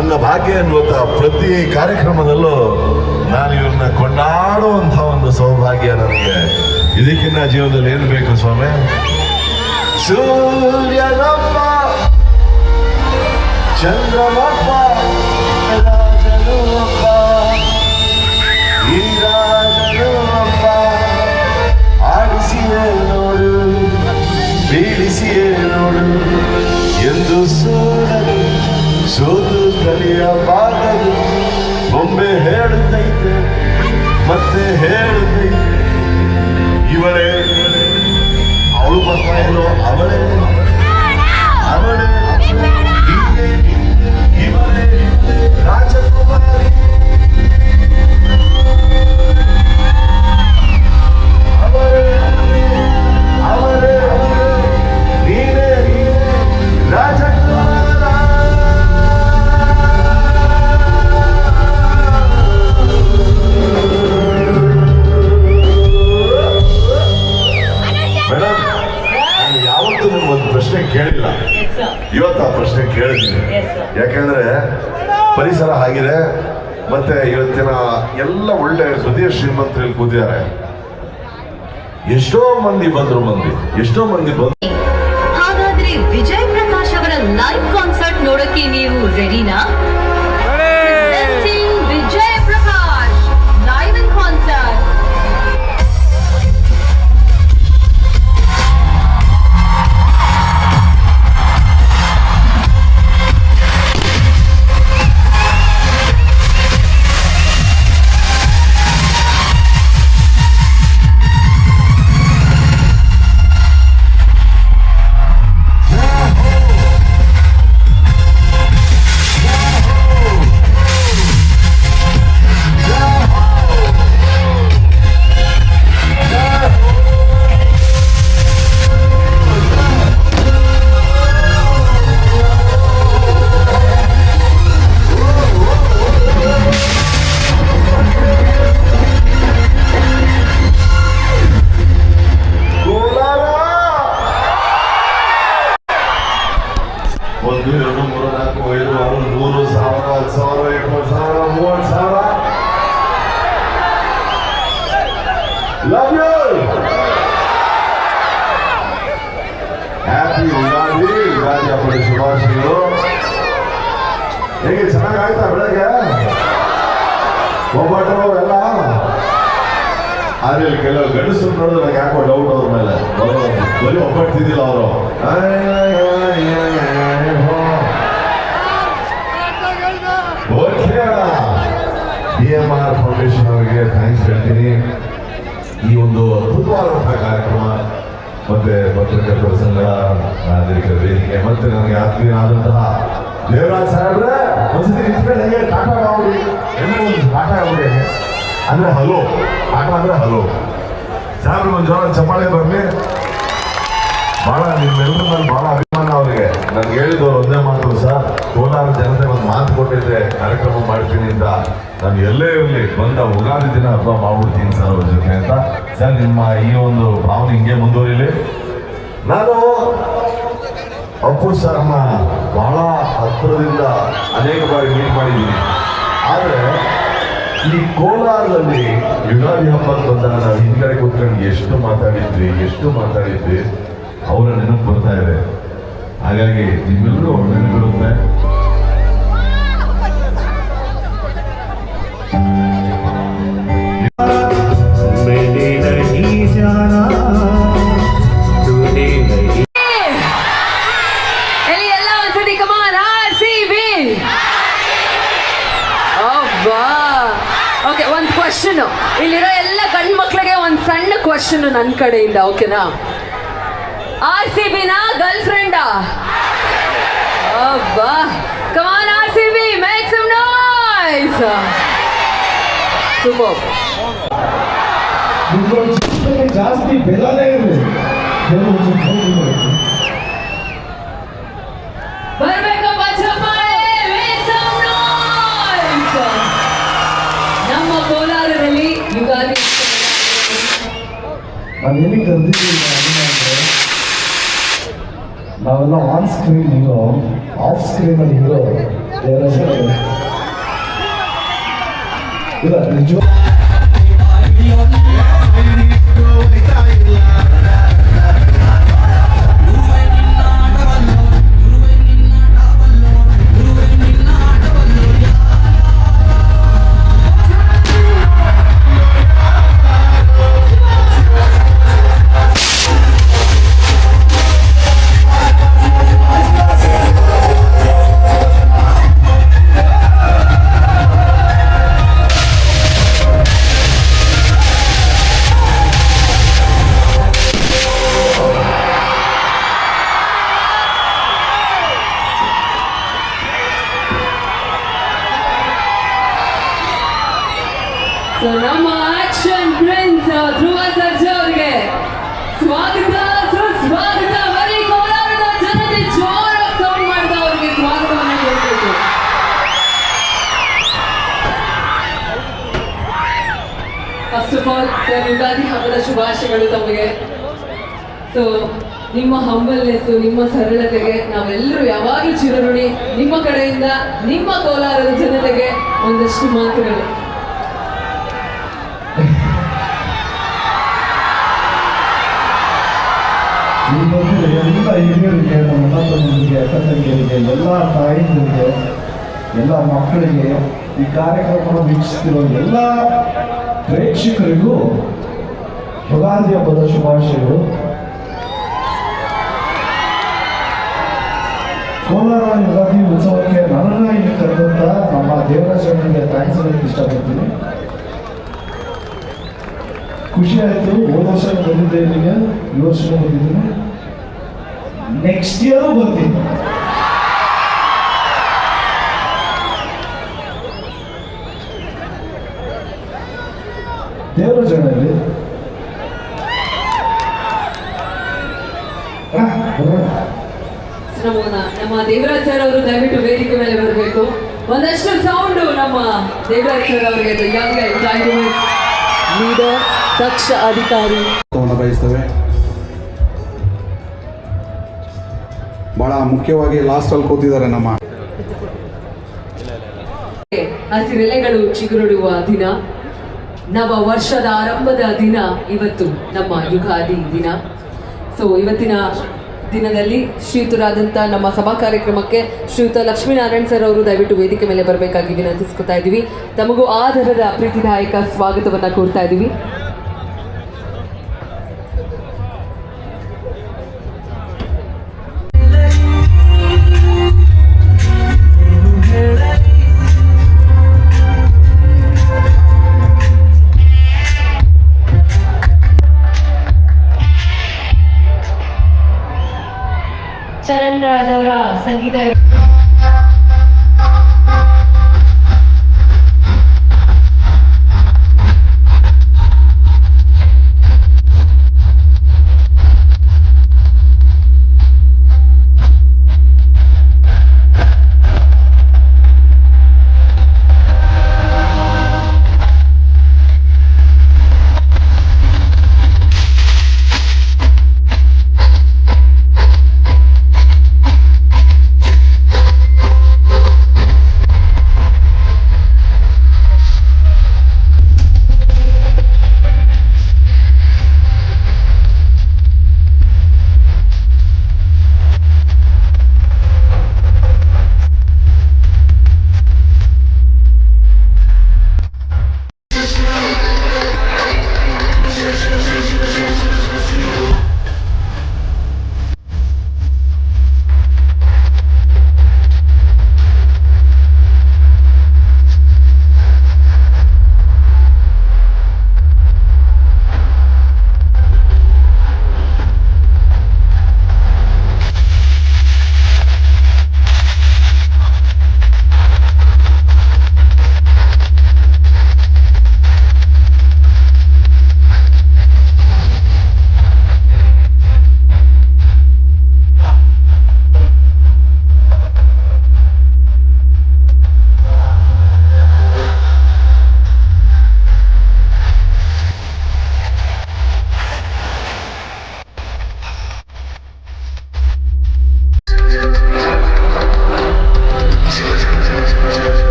ನನ್ನ ಭಾಗ್ಯ ಎನ್ನುವಂಥ ಪ್ರತಿ ಕಾರ್ಯಕ್ರಮದಲ್ಲೂ ನಾನು ಇವ್ರನ್ನ ಕೊಂಡಾಡುವಂಥ ಒಂದು ಸೌಭಾಗ್ಯ ನನಗೆ. ಇದಕ್ಕಿನ್ನ ಜೀವನದಲ್ಲಿ ಏನು ಬೇಕು ಸ್ವಾಮಿ? ಸೂರ್ಯನಪ್ಪ ಚಂದ್ರನಪ್ಪ ರಾಜನು ಅಪ್ಪ ಈ ರಾಜನು ಅಪ್ಪ ಆಡಿಸಿಯೇ ನೋಡು ಬೀಳಿಸಿಯೇ ನೋಡು ಎಂದು ಸೋತು ಕಲಿಯಬಾರದು. ಬೊಂಬೆ ಹೇಳುತ್ತೈತೆ ಮತ್ತೆ ಹೇಳುತ್ತೈತೆ ಇವಳೇ ಅವಳು ಬರ್ತಾ ಇರೋ ಅವಳೇ ಇವಳೇ ರಾಜಕುಮಾರಿ ಅವರೇ ನೀನೇ ರಾಜಕುಮಾರ. ಮೇಡಮ್, ನಾನು ಯಾವತ್ತೂ ಒಂದು ಪ್ರಶ್ನೆ ಕೇಳಿಲ್ಲ, ಇವತ್ತು ಆ ಪ್ರಶ್ನೆ ಕೇಳಿದ್ದೀನಿ. ಯಾಕಂದ್ರೆ ಪರಿಸರ ಆಗಿದೆ, ಮತ್ತೆ ಇವತ್ತಿನ ಎಲ್ಲ ಒಳ್ಳೆ ಹೃದಯ ಶ್ರೀಮಂತರಲ್ಲಿ ಕೂತಿದ್ದಾರೆ. ಎಷ್ಟೋ ಮಂದಿ ಬಂದ್ರು ಹಾಗಾದ್ರೆ ವಿಜಯ್ ಪ್ರಕಾಶ್ ಅವರ ಲೈವ್ ಕಾನ್ಸರ್ಟ್ ನೋಡಕ್ಕೆ ನೀವು ರೆಡಿನಾ? Vijay Prakash live in concert. ಒಂದು 2 3 4 5 6 1,000 10,000 20,000 30,000 ಲವ್ ಯು. ಹ್ಯಾಪಿ ಯುಗಾದಿ ಹಬ್ಬದ ಶುಭಾಶಯಗಳು. ಹೇಗೆ ಚೆನ್ನಾಗಾಯ್ತಾ ಬೆಳಗ್ಗೆ ಒಬ್ಬಟ್ಟು ಎಲ್ಲ? ಆದ್ರೆ ಕೆಲವು ಗಂಡಸರು ನೋಡಿದ್ರೆ ನಂಗೆ ಯಾಕೋ ಡೌಟ್ ಅವ್ರ ಮೇಲೆ, ಬರೀ ಒಬ್ಬಟ್ಟಿದ್ದಿಲ್ಲ ಅವರು. DMR ಫೌಂಡೇಶನ್ ಅವರಿಗೆ ಥ್ಯಾಂಕ್ಸ್ ಹೇಳ್ತೀನಿ. ಈ ಒಂದು ಅದ್ಭುತವಾದಂತಹ ಕಾರ್ಯಕ್ರಮ ಮತ್ತೆ ಪತ್ರಕರ್ತರ ಸಂಘ, ನಾಗರಿಕರ ವೇದಿಕೆ, ಮತ್ತೆ ನನಗೆ ಆತ್ಮೀಯರಾದಂತಹ ದೇವರಾಜ್ ಸಾಹೇಬ್ರೆ ಒಂದ್ಸತಿ ನಿಂತ್ಕೊಂಡು ಹೆಂಗೆ ಟಾಟಾ ಆಗ್ಬಿಡಿ, ಟಾಟಾ ಆಗ್ಬಿಡಿ ಅಂದ್ರೆ ಹಲೋ, ಟಾಟಾ ಅಂದ್ರೆ ಹಲೋ ಸಾಹೇಬ್ರೆ. ಒಂದು ಜೋರ ಚಪ್ಪಾಳೆ ಬರಲಿ. ಬಹಳ ನಿಮ್ಮೆಲ್ಲರ ಮೇಲೆ ಬಹಳ ಅಭಿಮಾನ ಅವರಿಗೆ. ನನ್ಗೆ ಹೇಳಿದವರು ಒಂದೇ ಮಾತು, ಸರ್ ಕೋಲಾರ ಜನತೆ ಒಂದು ಮಾತು ಕೊಟ್ಟಿದ್ದೆ ಕಾರ್ಯಕ್ರಮ ಮಾಡ್ತೀನಿ ಅಂತ. ನಾನು ಎಲ್ಲೇ ಇರಲಿ ಬಂದ ಯುಗಾದಿ ದಿನ ಹಬ್ಬ ಮಾಡ್ಬಿಡ್ತೀನಿ ಸರ್ ಅವ್ರ ಜೊತೆ ಅಂತ. ಸರ್ ನಿಮ್ಮ ಈ ಒಂದು ಭಾವನೆ ಹಿಂಗೆ ಮುಂದುವರಿಲಿ. ನಾನು ಅಪ್ಪು ಸರ್ನ ಬಹಳ ಹತ್ತಿರದಿಂದ ಅನೇಕ ಬಾರಿ ಮೀಟ್ ಮಾಡಿದ್ದೀನಿ. ಆದರೆ ಈ ಕೋಲಾರದಲ್ಲಿ ಯುಗಾದಿ ಹಬ್ಬ ಬಂದಾಗ ನಾವು ಹಿಂದ್ಗಡೆ ಕೂತ್ಕೊಂಡು ಎಷ್ಟು ಮಾತಾಡಿದ್ವಿ ಅವರ ನೆನಪು ಬರ್ತಾ ಇದೆ. ಹಾಗಾಗಿ ನಿಮ್ಮೆಲ್ಲರೂ ನೆನಪಿರುತ್ತೆ. ಒಂದು ಕ್ವಶನ್, ಇಲ್ಲಿರೋ ಎಲ್ಲ ಗಂಡು ಮಕ್ಳಿಗೆ ಒಂದು ಸಣ್ಣ ಕ್ವಶನ್ ನನ್ನ ಕಡೆಯಿಂದ, ಓಕೆನಾ? RCB-ನಾ ಗರ್ಲ್ ಫ್ರೆಂಡಾ? ಅಬ್ಬಾ, come on RCB, make some noise. Super. ಜಾಸ್ತಿ ಬೆಲನೇ ಇದೆ. ಬರ್ಬೇಕಪ್ಪ ಚಪ್ಪಾಳೆ, make some noise. ನಮ್ಮ ಕೋಲಾರದಲ್ಲಿ ಯುಗಾದಿ ನಾವೇನು ಕರೆದಿದ್ದೀವಿ ಅಂದರೆ ನಾವೆಲ್ಲ ಆನ್ ಸ್ಕ್ರೀನ್ ಹೀರೋ, ಆಫ್ ಸ್ಕ್ರೀನಲ್ಲಿ ಹೀರೋ. ದೇವರಾಜ್ ಇಲ್ಲ ನಿಜ ಸೊ ನಮ್ಮ ಆಕ್ಷನ್ ಪ್ರಿನ್ಸ್ ಧ್ರುವ ಸರ್ಜಾ ಅವರಿಗೆ ಸ್ವಾಗತ ಸುಸ್ವಾಗತ. ಬರೀ ಕೋಲಾರದ ಜನತೆ ಜೋರಾಗಿ ಸೌಂಡ್ ಮಾಡ್ತಾ ಅವರಿಗೆ ಸ್ವಾಗತವನ್ನು ಕೊಡಬೇಕು. First of all sir, Ugadi ಹಬ್ಬದ ಶುಭಾಶಯಗಳು ತಮಗೆ. ಸೊ ನಿಮ್ಮ ಹಂಬಲ್ನೆಸ್, ನಿಮ್ಮ ಸರಳತೆಗೆ ನಾವೆಲ್ಲರೂ ಯಾವಾಗಲೂ ಚಿರಋಣಿ. ನಿಮ್ಮ ಕಡೆಯಿಂದ ನಿಮ್ಮ ಕೋಲಾರದ ಜನತೆಗೆ ಒಂದಷ್ಟು ಮಾತುಗಳು. ಈ ಬಗ್ಗೆ ಎಲ್ಲ ಹಿರಿಯರಿಗೆ, ನಮ್ಮ ಅಣ್ಣ ಅಕ್ಕ ತಂಗಿಯರಿಗೆ, ಎಲ್ಲ ತಾಯಿಂದರಿಗೆ, ಎಲ್ಲ ಮಕ್ಕಳಿಗೆ, ಈ ಕಾರ್ಯಕ್ರಮವನ್ನು ವೀಕ್ಷಿಸ್ತಿರೋ ಎಲ್ಲ ಪ್ರೇಕ್ಷಕರಿಗೂ ಯುಗಾದಿ ಹಬ್ಬದ ಶುಭಾಶಯಗಳು. ಕೋಲಾರ ಯುಗಾದಿ ಉತ್ಸವಕ್ಕೆ ನನ್ನನ್ನ ಇಲ್ಲಿ ಕರೆದಂತ ನಮ್ಮ ದೇವರಾಜ್ ಅಣ್ಣನಿಗೆ ಥ್ಯಾಂಕ್ಸ್ ಹೇಳಕ್ಕೆ ಇಷ್ಟಪಡ್ತೀನಿ. ಖುಷಿ ಆಯಿತು. ಹೋದ ವರ್ಷ ಬಂದಿದ್ದೆ ಇಲ್ಲಿಗೆ, ಈ ವರ್ಷ ಬಂದಿದ್ದೀನಿ. ನೆಕ್ಸ್ಟ್ ಇಯರ್ ಬರ್ತೀನಿ. ದೇವರಾಜ್ ಅಣ್ಣಲ್ಲಿ ನಮ್ಮ ದೇವರಾಜ್ ಸರ್ ಅವರು ದಯವಿಟ್ಟು ವೇದಿಕೆ ಮೇಲೆ ಬರಬೇಕು. ಒಂದಷ್ಟು ಸೌಂಡು ನಮ್ಮ ದೇವರಾಜ್ ಸರ್ ಅವರಿಗೆ, ಲೀಡರ್, ದಕ್ಷ ಅಧಿಕಾರಿ ಬಯಸ್ತೇವೆ. ಬಹಳ ಮುಖ್ಯವಾಗಿ ಲಾಸ್ಟಲ್ಲಿ ಕೂತಿದ್ದಾರೆ ನಮ್ಮ ಹಸಿರೆಲೆಗಳು ಚಿಗುರೊಡುವ ದಿನ, ನವ ವರ್ಷದ ಆರಂಭದ ದಿನ ಇವತ್ತು, ನಮ್ಮ ಯುಗಾದಿ ದಿನ. ಸೊ ಇವತ್ತಿನ ದಿನದಲ್ಲಿ ಶ್ರೀಯುತರಾದಂಥ ನಮ್ಮ ಸಭಾ ಕಾರ್ಯಕ್ರಮಕ್ಕೆ ಶ್ರೀಯುತ ಲಕ್ಷ್ಮೀನಾರಾಯಣ್ ಸರ್ ಅವರು ದಯವಿಟ್ಟು ವೇದಿಕೆ ಮೇಲೆ ಬರಬೇಕಾಗಿ ವಿನಂತಿಸ್ಕೊತಾ ಇದ್ದೀವಿ. ತಮಗೂ ಆಧಾರದ ಪ್ರೀತಿದಾಯಕ ಸ್ವಾಗತವನ್ನು ಕೋರ್ತಾ ಇದ್ದೀವಿ. ಚರಣ್ ರಾಜ್ ಅವರ ಸಂಗೀತ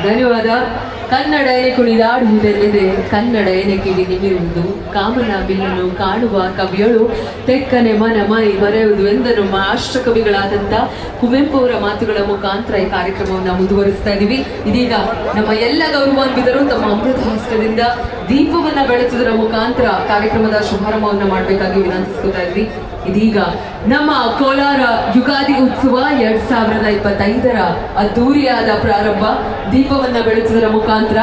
ಧನ್ಯವಾದ. ಕನ್ನಡ ಎನೆ ಕುಣಿದಾಡುವುದೆಲ್ಲಿದೆ, ಕನ್ನಡ ಎನೆ ಕಿವಿ ನಿಮಿರುವುದು, ಕಾಮನ ಬಿಲ್ಲನ್ನು ಕಾಣುವ ಕವಿಯಳು ತೆಕ್ಕನೆ ಮನ ಮೈ ಮರೆಯುವುದು ಎಂದರು ರಾಷ್ಟ್ರ ಕವಿಗಳಾದಂಥ ಕುವೆಂಪು ಅವರ ಮಾತುಗಳ ಮುಖಾಂತರ ಈ ಕಾರ್ಯಕ್ರಮವನ್ನು ಮುಂದುವರಿಸ್ತಾ ಇದ್ದೀವಿ. ಇದೀಗ ನಮ್ಮ ಎಲ್ಲ ಗೌರವಾನ್ವಿತರು ತಮ್ಮ ಅಮೃತ ಹಸ್ತದಿಂದ ದೀಪವನ್ನ ಬೆಳೆಸುವುದರ ಮುಖಾಂತರ ಕಾರ್ಯಕ್ರಮದ ಶುಭಾರಂಭವನ್ನು ಮಾಡಬೇಕಾಗಿ ವಿನಂತಿಸ್ಕೊತಾ ಇದ್ವಿ. ಇದೀಗ ನಮ್ಮ ಕೋಲಾರ ಯುಗಾದಿ ಉತ್ಸವ 2025ರ ಅದ್ದೂರಿಯಾದ ಪ್ರಾರಂಭ ದೀಪವನ್ನ ಬೆಳೆಸುವುದರ ಮುಖಾಂತರ.